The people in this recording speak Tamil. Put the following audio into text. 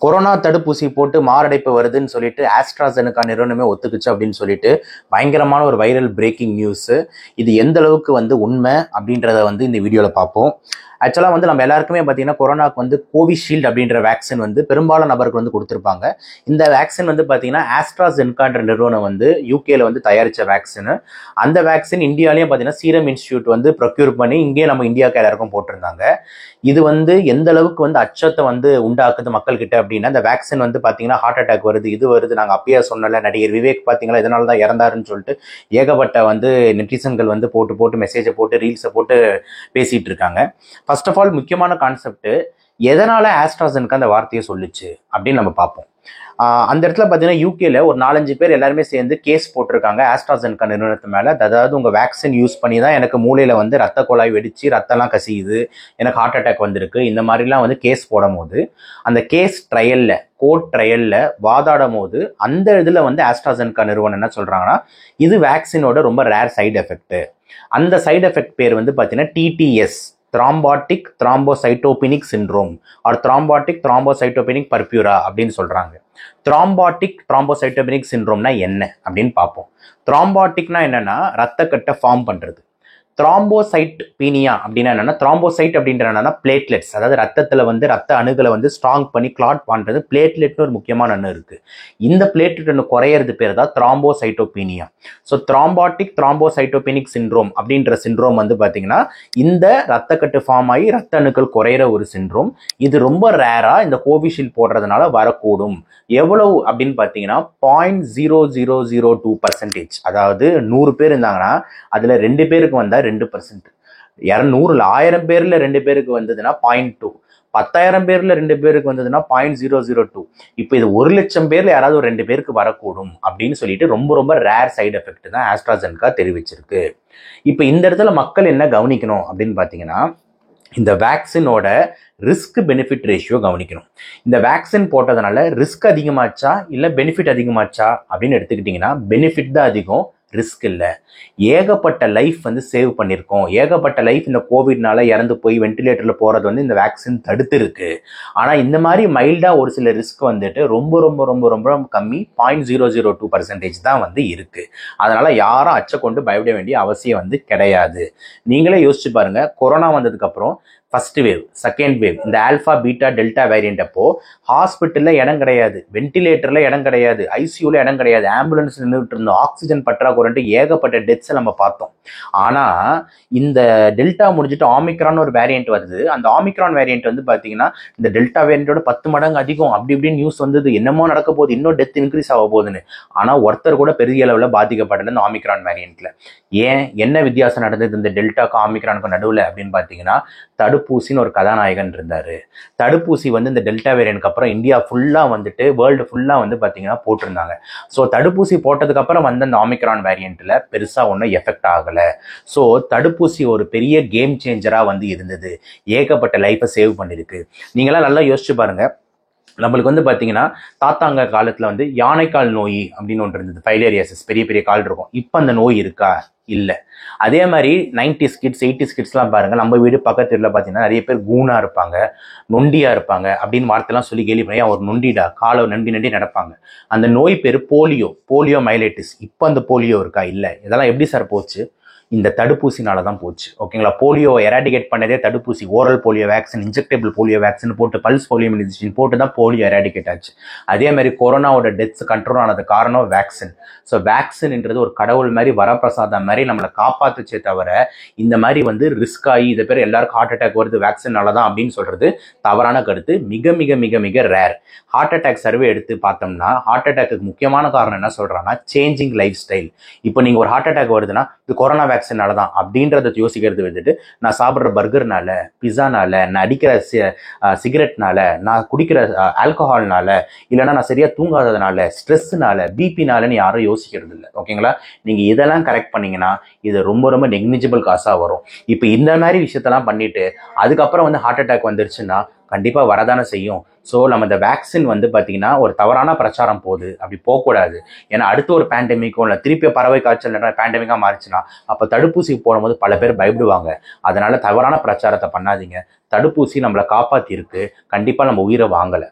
கொரோனா தடுப்பூசி போட்டு மாரடைப்பு வருதுன்னு சொல்லிட்டு ஆஸ்ட்ராசெனகா நிறுவனமே ஒத்துக்குச்சு அப்படின்னு சொல்லிட்டு பயங்கரமான ஒரு வைரல் பிரேக்கிங் நியூஸ். இது எந்த அளவுக்கு உண்மை அப்படின்றத இந்த வீடியோவில் பார்ப்போம். ஆக்சுவலாக நம்ம எல்லாருக்குமே பார்த்தீங்கன்னா கொரோனாக்கு கோவிஷீல்டு அப்படின்ற வேக்சின் பெரும்பாலான நபருக்கு கொடுத்துருப்பாங்க. இந்த வேக்சின் பார்த்தீங்கன்னா ஆஸ்ட்ராசெனகான்ற நிறுவனம் யூகேல தயாரித்த வேக்சின். அந்த வேக்சின் இந்தியாலையும் பார்த்தீங்கன்னா சீரம் இன்ஸ்டியூட் ப்ரொக்யூர் பண்ணி இங்கே நம்ம இந்தியாவுக்கு எல்லாருக்கும் போட்டிருந்தாங்க. இது எந்த அளவுக்கு அச்சத்தை உண்டாக்குது மக்கள்கிட்ட அப்படின்னா, இந்த வேக்சின் பார்த்தீங்கன்னா ஹார்ட் அட்டாக் வருது, இது வருது, நாங்கள் அப்பயே சொன்னல, நடிகர் விவேக் பார்த்தீங்களா இதனால தான் இறந்தாருன்னு சொல்லிட்டு ஏகப்பட்ட நெட்டிசன்கள் போட்டு மெசேஜை போட்டு ரீல்ஸை போட்டு பேசிட்டு இருக்காங்க. ஃபர்ஸ்ட் ஆஃப் ஆல் முக்கியமான கான்செப்ட், எதனால ஆஸ்ட்ராசெனகா அந்த வார்த்தையை சொல்லுச்சு அப்படின்னு நம்ம பார்ப்போம். அந்த இடத்துல பார்த்தீங்கன்னா யூகேல ஒரு 4-5 பேர் எல்லாருமே சேர்ந்து கேஸ் போட்டிருக்காங்க ஆஸ்ட்ராசெனகா நிறுவனத்து மேலே. அதாவது உங்கள் வேக்சின் யூஸ் பண்ணி தான் எனக்கு மூளையில் ரத்த குழாய் வெடிச்சு ரத்தம்லாம் கசியுது, எனக்கு ஹார்ட் அட்டாக் வந்திருக்கு, இந்த மாதிரிலாம் கேஸ் போடும் போது அந்த கேஸ் ட்ரையலில் கோர்ட் ட்ரையலில் வாதாடும் போது அந்த இதில் ஆஸ்ட்ராசெனகா நிறுவனம் என்ன சொல்கிறாங்கன்னா, இது வேக்சினோட ரொம்ப ரேர் சைடு எஃபெக்ட். அந்த சைடு எஃபெக்ட் பேர் பார்த்தீங்கன்னா டிடிஎஸ், த்ராம்பாட்டிக் த்ராம்போசைட்டோபெனிக் சிண்ட்ரோம் ஆர் த்ராம்பாட்டிக் த்ராம்போசைட்டோபெனிக் பர்பியூரா அப்படின்னு சொல்றாங்க. த்ராம்பாட்டிக் த்ராம்போசைட்டோபெனிக் சிண்ட்ரோம்னா என்ன அப்படின்னு பார்ப்போம். த்ராம்பாட்டிக்னா என்னன்னா ரத்த கட்டை ஃபார்ம் பண்றது. த்ராம்போசைட்டோபீனியா அப்படின்னா என்னன்னா, த்ராம்போசைட் அப்படின்ற என்னன்னா பிளேட்லெட்ஸ், அதாவது ரத்தத்துல ரத்த அணுகளை ஸ்ட்ராங் பண்ணி கிளாட் பண்றது. பிளேட்லெட்னு ஒரு முக்கியமான அணு இருக்கு. இந்த பிளேட்லெட் அணு குறையிறது பேர் தான் த்ராம்போசைட்டோபீனியா. ஸோ த்ராம்பாட்டிக் த்ராம்போசைட்டோபெனிக் சிண்ட்ரோம் அப்படின்ற சிண்ட்ரோம் பாத்தீங்கன்னா இந்த ரத்தக்கட்டு ஃபார்ம் ஆகி ரத்த அணுக்கள் குறையிற ஒரு சிண்ட்ரோம். இது ரொம்ப ரேரா இந்த கோவிஷீல்டு போடுறதுனால வரக்கூடும். எவ்வளவு அப்படின்னு பார்த்தீங்கன்னா 0.0002%. அதாவது 100 பேர் இருந்தாங்கன்னா அதுல 2 பேருக்கு வந்தா 2%. 200 1000 பேர்ல 2 பேருக்கு வந்ததுன்னா 0.2, 10,000 பேர்ல 2 பேருக்கு வந்ததுன்னா 0.002. இப்போ இது 1,00,000 பேர்ல யாராவது ஒரு 2 பேருக்கு வரக்கூடும் அப்படின்னு சொல்லிட்டு ரொம்ப ரொம்ப ரேர் சைடு எஃபெக்ட் தான் ஆஸ்ட்ராசெனகா தெரிவிச்சிருக்கு. இப்போ இந்த இடத்துல மக்கள் என்ன கவனிக்கணும் அப்படின்னு பார்த்தீங்கன்னா, இந்த வேக்சினோட ரிஸ்க் பெனிஃபிட் ரேஷியோ கவனிக்கணும். இந்த வேக்சின் போட்டதுனால ரிஸ்க் அதிகமாச்சா இல்லை பெனிஃபிட் அதிகமாச்சா அப்படின்னு எடுத்துக்கிட்டிங்கன்னா, பெனிஃபிட் தான் அதிகம், ரிஸ்க் இல்லை. ஏகப்பட்ட லைஃப் சேவ் பண்ணியிருக்கோம். ஏகப்பட்ட லைஃப் இந்த கோவிட்னால இறந்து போய் வென்டிலேட்டரில் போகிறது இந்த வேக்சின் தடுத்து இருக்கு. ஆனால் இந்த மாதிரி மைல்டாக ஒரு சில ரிஸ்க் ரொம்ப ரொம்ப ரொம்ப ரொம்ப கம்மி, 0.002% தான் இருக்கு. அதனால யாரும் அச்சை கொண்டு பயப்பட வேண்டிய அவசியம் கிடையாது. நீங்களே யோசிச்சு பாருங்க, கொரோனா வந்ததுக்கு அப்புறம் ஃபர்ஸ்ட் வேவ், செகண்ட் வேவ், இந்த ஆல்ஃபா பீட்டா டெல்டா வேரியன்ட் அப்போ ஹாஸ்பிட்டலில் இடம் கிடையாது, வென்டிலேட்டரில் இடம் கிடையாது, ஐசியூவில் இடம் கிடையாது, ஆம்புலன்ஸ் நின்றுட்டு இருந்தோம், ஆக்சிஜன் பற்றாக்குறைன்ட்டு ஏகப்பட்ட டெத்ஸை நம்ம பார்த்தோம். ஆனால் இந்த டெல்டா முடிஞ்சுட்டு ஆமிக்ரான் ஒரு வேரியன்ட் வருது. அந்த ஆமிக்ரான் வேரியன்ட் பார்த்தீங்கன்னா இந்த டெல்டா வேரியன்ட்டோட 10 மடங்கு அதிகம் அப்படி இப்படின்னு நியூஸ் வந்தது. என்னமோ நடக்க போகுது, இன்னும் டெத் இன்க்ரீஸ் ஆக போகுதுன்னு. ஆனால் ஒருத்தர் கூட பெரிய அளவில் பாதிக்கப்பட்டது இந்த ஆமிக்ரான் வேரியன்ட்ல. ஏன், என்ன வித்தியாசம் நடந்தது இந்த டெல்டாக்கும் ஆமிக்ரானுக்கும் நடுவில் அப்படின்னு பார்த்தீங்கன்னா, தடுப்பூசின்னு ஒரு கதாநாயகன் இருந்தாரு. தடுப்பூசி இந்த டெல்டா வேரியன்ட்க்கு அப்புறம் இந்தியா ஃபுல்லா வேர்ல்டு ஃபுல்லா பார்த்தீங்கன்னா போட்டிருந்தாங்க. ஸோ தடுப்பூசி போட்டதுக்கு அப்புறம் அந்த ஆமிக்ரான் வேரியன்ட்ல பெருசா ஒன்றும் எஃபெக்ட் ஆகல. ஸோ தடுப்பூசி ஒரு பெரிய கேம் சேஞ்சரா இருந்தது. ஏகப்பட்ட லைஃபை சேவ் பண்ணிருக்கு. நீங்களாம் நல்லா யோசிச்சு பாருங்க. நம்மளுக்கு பார்த்தீங்கன்னா தாத்தாங்க காலத்தில் யானைக்கால் நோய் அப்படின்னு ஒன்று இருந்தது, ஃபைலேரியாசிஸ், பெரிய பெரிய கால் இருக்கும். இப்போ அந்த நோய் இருக்கா? இல்லை. அதே மாதிரி 90s கிட்ஸ் 80s கிட்ஸ்லாம் பாருங்க, நம்ம வீடு பக்கத்து வீட்டில் பார்த்தீங்கன்னா நிறைய பேர் கூணா இருப்பாங்க, நொண்டியா இருப்பாங்க அப்படின்னு வார்த்தைலாம் சொல்லி கேள்வி பண்ணி ஒரு நொண்டிடா, காலை நண்டி நண்டி நடப்பாங்க. அந்த நோய் பேர் போலியோ மைலைட்டிஸ். இப்போ அந்த போலியோ இருக்கா? இல்லை. இதெல்லாம் எப்படி சார் போச்சு? இந்த தடுப்பூசினால தான் போச்சு. ஓகேங்களா? போலியோ எராடிகேட் பண்ணதே தடுப்பூசி. Oral polio vaccine, injectable polio vaccine போட்டு, பல்ஸ் போலியோ இம்யூனைசேஷன் போட்டு தான் போலியோ எராடிகேட் ஆச்சு. அதே மாதிரி கொரோனாவோட டெத்ஸ் கண்ட்ரோல் ஆனது காரணம் வேக்சின். ஸோ வேக்சின்ன்றது ஒரு கடவுள் மாதிரி, வரப்பிரசாதம் மாதிரி நம்மளை காப்பாத்துச்சே தவிர இந்த மாதிரி ரிஸ்க் ஆகி இதை பேர் எல்லாருக்கும் ஹார்ட் அட்டாக் வருது வேக்சினால தான் அப்படின்னு சொல்றது தவறான கருத்து. மிக மிக மிக மிக ரேர். ஹார்ட் அட்டாக் சர்வே எடுத்து பார்த்தோம்னா ஹார்ட் அட்டாக்கு முக்கியமான காரணம் என்ன சொல்றாங்கன்னா, சேஞ்சிங் லைஃப் ஸ்டைல். இப்போ நீங்க ஒரு ஹார்ட் அட்டாக் வருதுன்னா இது கொரோனா வேக்சினால தான் அப்படின்றத யோசிக்கிறது நான் சாப்பிட்ற பர்கர்னால, பிஸானால, நான் அடிக்கிற சிகரெட்னால, நான் குடிக்கிற ஆல்கஹால்னால, இல்லைன்னா நான் சரியா தூங்காததுனால, ஸ்ட்ரெஸ்னால, பிபினாலன்னு யாரும் யோசிக்கிறது இல்லை. ஓகேங்களா? நீங்க இதெல்லாம் கரெக்ட் பண்ணீங்கன்னா இது ரொம்ப ரொம்ப நெக்லிஜிபிள் காசா வரும். இப்போ இந்த மாதிரி விஷயத்தெல்லாம் பண்ணிட்டு அதுக்கப்புறம் ஹார்ட் அட்டாக் வந்துருச்சுன்னா கண்டிப்பாக வரதானே செய்யும். ஸோ நம்ம இந்த வேக்சின் பார்த்தீங்கன்னா ஒரு தவறான பிரச்சாரம் போகுது, அப்படி போகக்கூடாது. ஏன்னா அடுத்த ஒரு பேண்டமிக்கோ இல்லை திருப்பி பறவை காய்ச்சல் பேண்டமிக்காக மாறிச்சுன்னா அப்போ தடுப்பூசி போடும்போது பல பேர் பயப்படுவாங்க. அதனால தவறான பிரச்சாரத்தை பண்ணாதீங்க. தடுப்பூசி நம்மளை காப்பாற்றி இருக்கு. கண்டிப்பாக நம்ம உயிரை வாங்கலை.